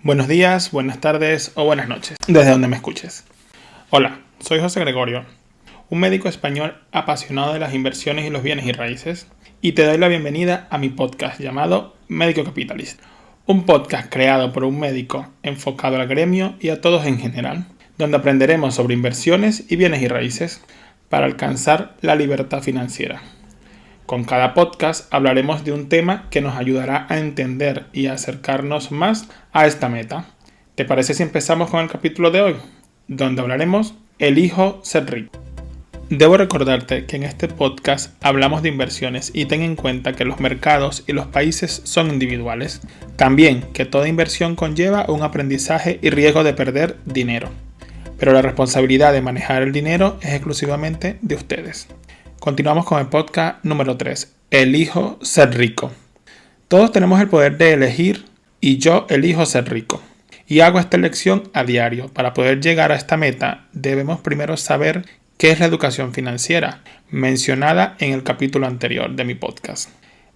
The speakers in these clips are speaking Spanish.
Buenos días, buenas tardes o buenas noches, desde donde me escuches. Hola, soy José Gregorio, un médico español apasionado de las inversiones y los bienes y raíces, y te doy la bienvenida a mi podcast llamado Médico Capitalista, un podcast creado por un médico enfocado al gremio y a todos en general, donde aprenderemos sobre inversiones y bienes y raíces para alcanzar la libertad financiera. Con cada podcast hablaremos de un tema que nos ayudará a entender y a acercarnos más a esta meta. ¿Te parece si empezamos con el capítulo de hoy? Donde hablaremos Elijo ser rico. Debo recordarte que en este podcast hablamos de inversiones y ten en cuenta que los mercados y los países son individuales. También que toda inversión conlleva un aprendizaje y riesgo de perder dinero. Pero la responsabilidad de manejar el dinero es exclusivamente de ustedes. Continuamos con el podcast número 3, Elijo ser rico. Todos tenemos el poder de elegir y yo elijo ser rico. Y hago esta elección a diario. Para poder llegar a esta meta, debemos primero saber qué es la educación financiera, mencionada en el capítulo anterior de mi podcast.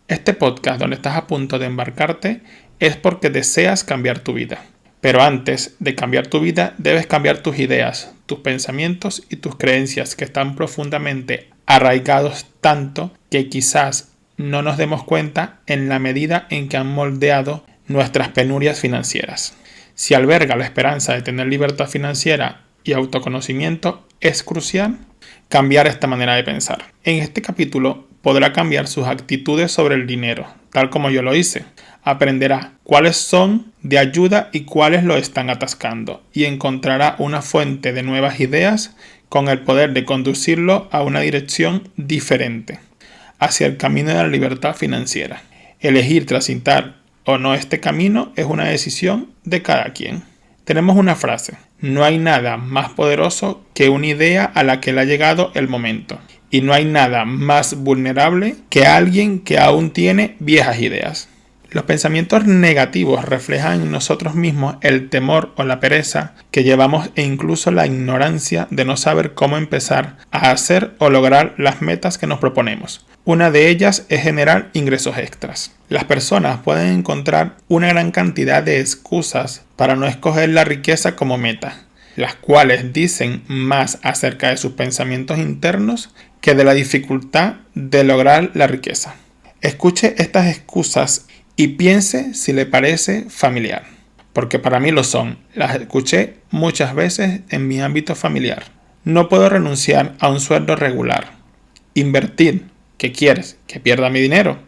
Este podcast donde estás a punto de embarcarte es porque deseas cambiar tu vida. Pero antes de cambiar tu vida, debes cambiar tus ideas, tus pensamientos y tus creencias que están profundamente arraigados tanto que quizás no nos demos cuenta en la medida en que han moldeado nuestras penurias financieras. Si alberga la esperanza de tener libertad financiera y autoconocimiento, es crucial cambiar esta manera de pensar. En este capítulo podrá cambiar sus actitudes sobre el dinero, tal como yo lo hice. Aprenderá cuáles son de ayuda y cuáles lo están atascando y encontrará una fuente de nuevas ideas con el poder de conducirlo a una dirección diferente, hacia el camino de la libertad financiera. Elegir transitar o no este camino es una decisión de cada quien. Tenemos una frase: no hay nada más poderoso que una idea a la que le ha llegado el momento. Y no hay nada más vulnerable que alguien que aún tiene viejas ideas. Los pensamientos negativos reflejan en nosotros mismos el temor o la pereza que llevamos e incluso la ignorancia de no saber cómo empezar a hacer o lograr las metas que nos proponemos. Una de ellas es generar ingresos extras. Las personas pueden encontrar una gran cantidad de excusas para no escoger la riqueza como meta, las cuales dicen más acerca de sus pensamientos internos que de la dificultad de lograr la riqueza. Escuche estas excusas y piense si le parece familiar, porque para mí lo son. Las escuché muchas veces en mi ámbito familiar. No puedo renunciar a un sueldo regular. Invertir. ¿Qué quieres? ¿Que pierda mi dinero?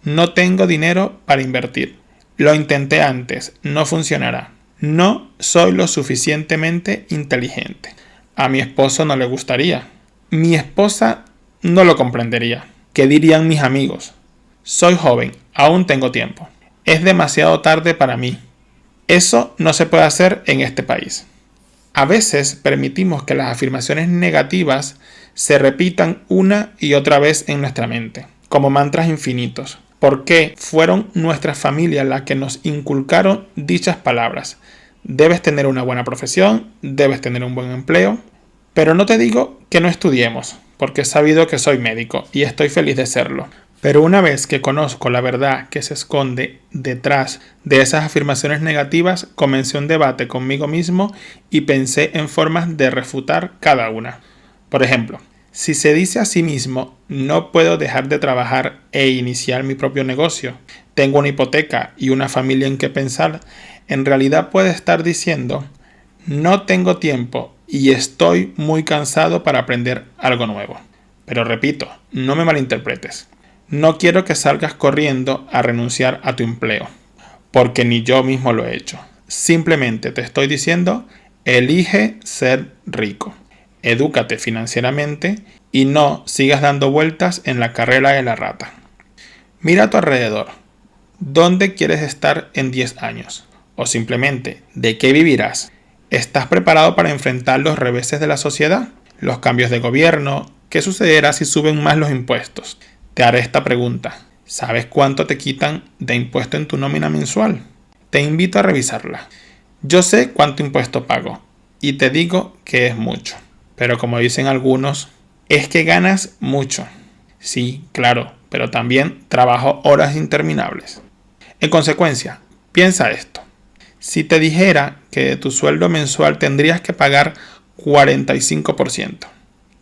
No tengo dinero para invertir. Lo intenté antes. No funcionará. No soy lo suficientemente inteligente. A mi esposo no le gustaría. Mi esposa no lo comprendería. ¿Qué dirían mis amigos? Soy joven, aún tengo tiempo. Es demasiado tarde para mí. Eso no se puede hacer en este país. A veces permitimos que las afirmaciones negativas se repitan una y otra vez en nuestra mente, como mantras infinitos, porque fueron nuestras familias las que nos inculcaron dichas palabras. Debes tener una buena profesión, debes tener un buen empleo, pero no te digo que no estudiemos, porque he sabido que soy médico y estoy feliz de serlo. Pero una vez que conozco la verdad que se esconde detrás de esas afirmaciones negativas, comencé un debate conmigo mismo y pensé en formas de refutar cada una. Por ejemplo, si se dice a sí mismo, no puedo dejar de trabajar e iniciar mi propio negocio, tengo una hipoteca y una familia en que pensar, en realidad puede estar diciendo, no tengo tiempo y estoy muy cansado para aprender algo nuevo. Pero repito, no me malinterpretes. No quiero que salgas corriendo a renunciar a tu empleo, porque ni yo mismo lo he hecho. Simplemente te estoy diciendo, elige ser rico. Edúcate financieramente y no sigas dando vueltas en la carrera de la rata. Mira a tu alrededor. ¿Dónde quieres estar en 10 años? O simplemente, ¿de qué vivirás? ¿Estás preparado para enfrentar los reveses de la sociedad? ¿Los cambios de gobierno? ¿Qué sucederá si suben más los impuestos? Te haré esta pregunta. ¿Sabes cuánto te quitan de impuesto en tu nómina mensual? Te invito a revisarla. Yo sé cuánto impuesto pago y te digo que es mucho. Pero como dicen algunos, es que ganas mucho. Sí, claro, pero también trabajo horas interminables. En consecuencia, piensa esto. Si te dijera que de tu sueldo mensual tendrías que pagar 45%,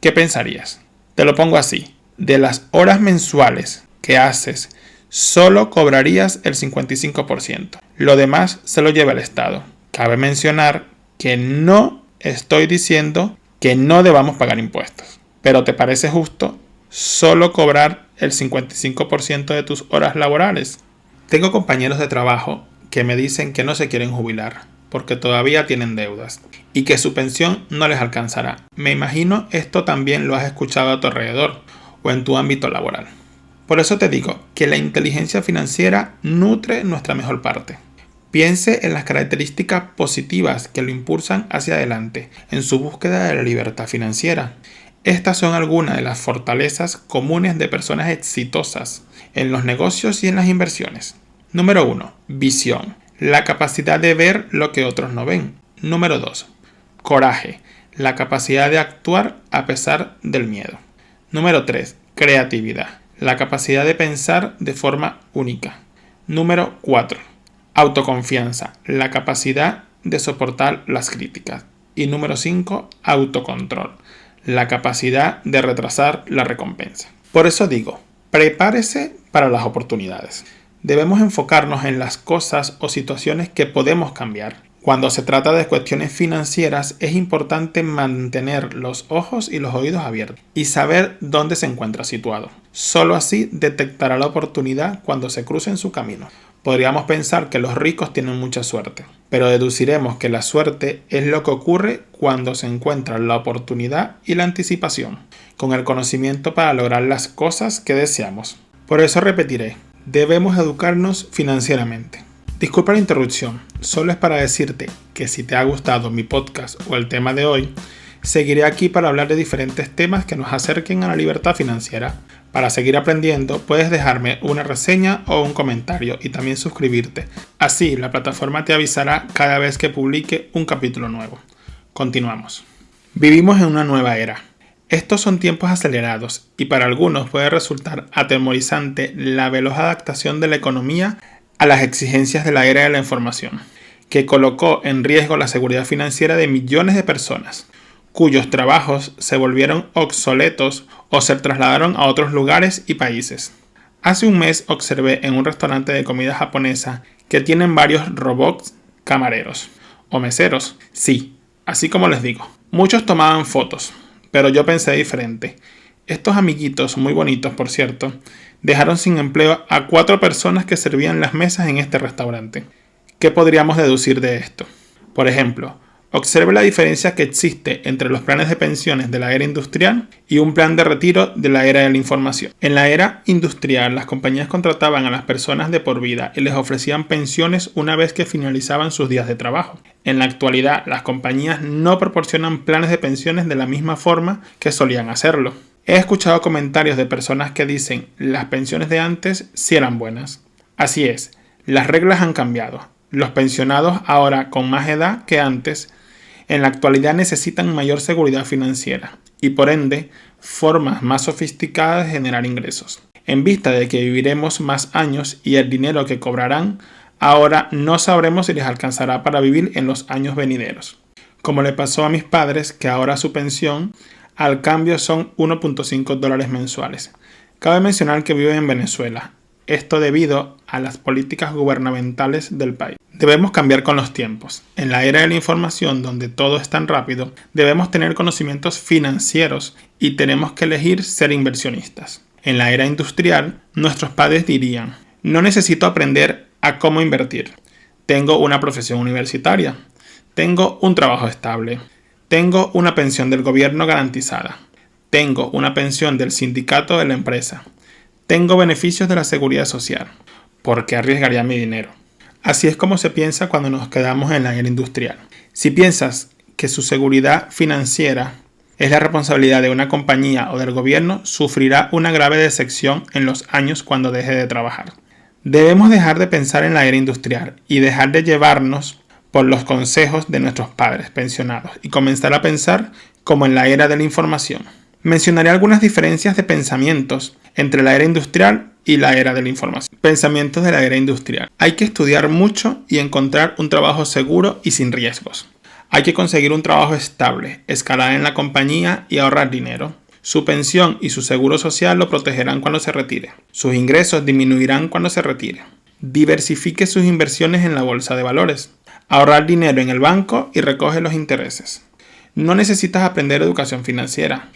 ¿qué pensarías? Te lo pongo así. De las horas mensuales que haces, solo cobrarías el 55%. Lo demás se lo lleva el Estado. Cabe mencionar que no estoy diciendo que no debamos pagar impuestos. Pero ¿te parece justo solo cobrar el 55% de tus horas laborales? Tengo compañeros de trabajo que me dicen que no se quieren jubilar porque todavía tienen deudas y que su pensión no les alcanzará. Me imagino esto también lo has escuchado a tu alrededor o en tu ámbito laboral. Por eso te digo que la inteligencia financiera nutre nuestra mejor parte. Piense en las características positivas que lo impulsan hacia adelante en su búsqueda de la libertad financiera. Estas son algunas de las fortalezas comunes de personas exitosas en los negocios y en las inversiones. Número 1. Visión. La capacidad de ver lo que otros no ven. Número 2. Coraje. La capacidad de actuar a pesar del miedo. Número 3. Creatividad. La capacidad de pensar de forma única. Número 4. Autoconfianza. La capacidad de soportar las críticas. Y número 5. Autocontrol. La capacidad de retrasar la recompensa. Por eso digo, prepárese para las oportunidades. Debemos enfocarnos en las cosas o situaciones que podemos cambiar. Cuando se trata de cuestiones financieras, es importante mantener los ojos y los oídos abiertos y saber dónde se encuentra situado. Solo así detectará la oportunidad cuando se cruce en su camino. Podríamos pensar que los ricos tienen mucha suerte, pero deduciremos que la suerte es lo que ocurre cuando se encuentra la oportunidad y la anticipación, con el conocimiento para lograr las cosas que deseamos. Por eso repetiré, debemos educarnos financieramente. Disculpa la interrupción, solo es para decirte que si te ha gustado mi podcast o el tema de hoy, seguiré aquí para hablar de diferentes temas que nos acerquen a la libertad financiera. Para seguir aprendiendo, puedes dejarme una reseña o un comentario y también suscribirte. Así, la plataforma te avisará cada vez que publique un capítulo nuevo. Continuamos. Vivimos en una nueva era. Estos son tiempos acelerados y para algunos puede resultar atemorizante la veloz adaptación de la economía a las exigencias de la era de la información, que colocó en riesgo la seguridad financiera de millones de personas, cuyos trabajos se volvieron obsoletos o se trasladaron a otros lugares y países. Hace un mes observé en un restaurante de comida japonesa que tienen varios robots camareros o meseros. Sí, así como les digo. Muchos tomaban fotos, pero yo pensé diferente. Estos amiguitos, muy bonitos por cierto, dejaron sin empleo a 4 personas que servían las mesas en este restaurante. ¿Qué podríamos deducir de esto? Por ejemplo, observe la diferencia que existe entre los planes de pensiones de la era industrial y un plan de retiro de la era de la información. En la era industrial, las compañías contrataban a las personas de por vida y les ofrecían pensiones una vez que finalizaban sus días de trabajo. En la actualidad, las compañías no proporcionan planes de pensiones de la misma forma que solían hacerlo. He escuchado comentarios de personas que dicen las pensiones de antes sí eran buenas. Así es, las reglas han cambiado. Los pensionados ahora con más edad que antes en la actualidad necesitan mayor seguridad financiera y por ende formas más sofisticadas de generar ingresos. En vista de que viviremos más años y el dinero que cobrarán ahora no sabremos si les alcanzará para vivir en los años venideros. Como le pasó a mis padres que ahora su pensión al cambio son $1.5 mensuales. Cabe mencionar que viven en Venezuela. Esto debido a las políticas gubernamentales del país. Debemos cambiar con los tiempos. En la era de la información, donde todo es tan rápido, debemos tener conocimientos financieros y tenemos que elegir ser inversionistas. En la era industrial, nuestros padres dirían, no necesito aprender a cómo invertir. Tengo una profesión universitaria. Tengo un trabajo estable. Tengo una pensión del gobierno garantizada. Tengo una pensión del sindicato de la empresa. Tengo beneficios de la seguridad social. ¿Por qué arriesgaría mi dinero? Así es como se piensa cuando nos quedamos en la era industrial. Si piensas que su seguridad financiera es la responsabilidad de una compañía o del gobierno, sufrirá una grave decepción en los años cuando deje de trabajar. Debemos dejar de pensar en la era industrial y dejar de llevarnos por los consejos de nuestros padres pensionados y comenzar a pensar como en la era de la información. Mencionaré algunas diferencias de pensamientos entre la era industrial y la era de la información. Pensamientos de la era industrial. Hay que estudiar mucho y encontrar un trabajo seguro y sin riesgos. Hay que conseguir un trabajo estable, escalar en la compañía y ahorrar dinero. Su pensión y su seguro social lo protegerán cuando se retire. Sus ingresos disminuirán cuando se retire. Diversifique sus inversiones en la bolsa de valores. Ahorrar dinero en el banco y recoge los intereses. No necesitas aprender educación financiera.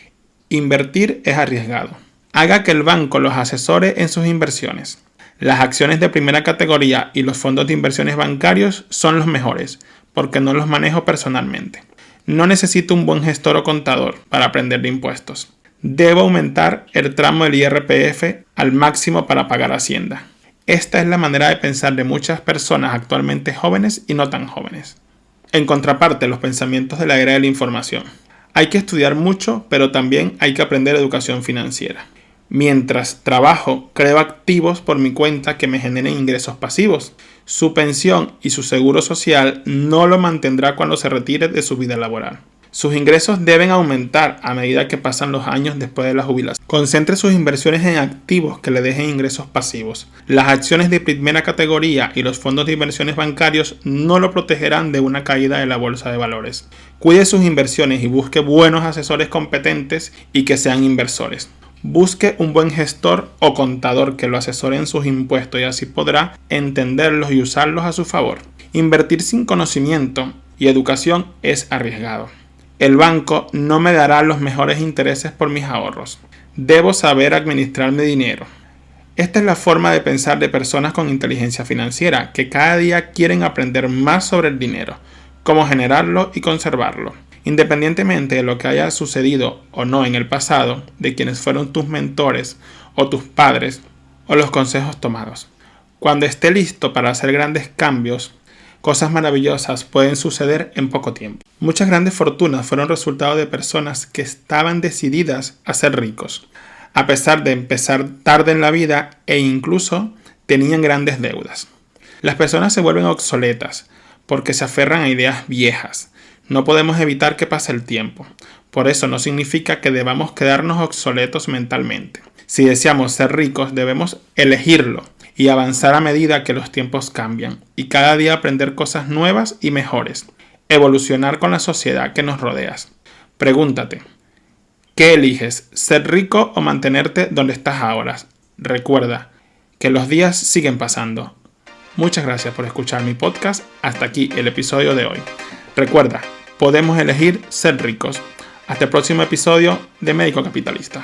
Invertir es arriesgado. Haga que el banco los asesore en sus inversiones. Las acciones de primera categoría y los fondos de inversiones bancarios son los mejores, porque no los manejo personalmente. No necesito un buen gestor o contador para aprender de impuestos. Debo aumentar el tramo del IRPF al máximo para pagar Hacienda. Esta es la manera de pensar de muchas personas actualmente jóvenes y no tan jóvenes. En contraparte, los pensamientos de la era de la información. Hay que estudiar mucho, pero también hay que aprender educación financiera. Mientras trabajo, creo activos por mi cuenta que me generen ingresos pasivos. Su pensión y su seguro social no lo mantendrá cuando se retire de su vida laboral. Sus ingresos deben aumentar a medida que pasan los años después de la jubilación. Concentre sus inversiones en activos que le dejen ingresos pasivos. Las acciones de primera categoría y los fondos de inversiones bancarios no lo protegerán de una caída de la bolsa de valores. Cuide sus inversiones y busque buenos asesores competentes y que sean inversores. Busque un buen gestor o contador que lo asesore en sus impuestos y así podrá entenderlos y usarlos a su favor. Invertir sin conocimiento y educación es arriesgado. El banco no me dará los mejores intereses por mis ahorros. Debo saber administrar mi dinero. Esta es la forma de pensar de personas con inteligencia financiera que cada día quieren aprender más sobre el dinero, cómo generarlo y conservarlo. Independientemente de lo que haya sucedido o no en el pasado, de quienes fueron tus mentores o tus padres o los consejos tomados. Cuando esté listo para hacer grandes cambios, cosas maravillosas pueden suceder en poco tiempo. Muchas grandes fortunas fueron resultado de personas que estaban decididas a ser ricos, a pesar de empezar tarde en la vida e incluso tenían grandes deudas. Las personas se vuelven obsoletas porque se aferran a ideas viejas. No podemos evitar que pase el tiempo. Por eso no significa que debamos quedarnos obsoletos mentalmente. Si deseamos ser ricos, debemos elegirlo y avanzar a medida que los tiempos cambian y cada día aprender cosas nuevas y mejores. Evolucionar con la sociedad que nos rodea. Pregúntate, ¿qué eliges? ¿Ser rico o mantenerte donde estás ahora? Recuerda que los días siguen pasando. Muchas gracias por escuchar mi podcast. Hasta aquí el episodio de hoy. Recuerda, podemos elegir ser ricos. Hasta el próximo episodio de Médico Capitalista.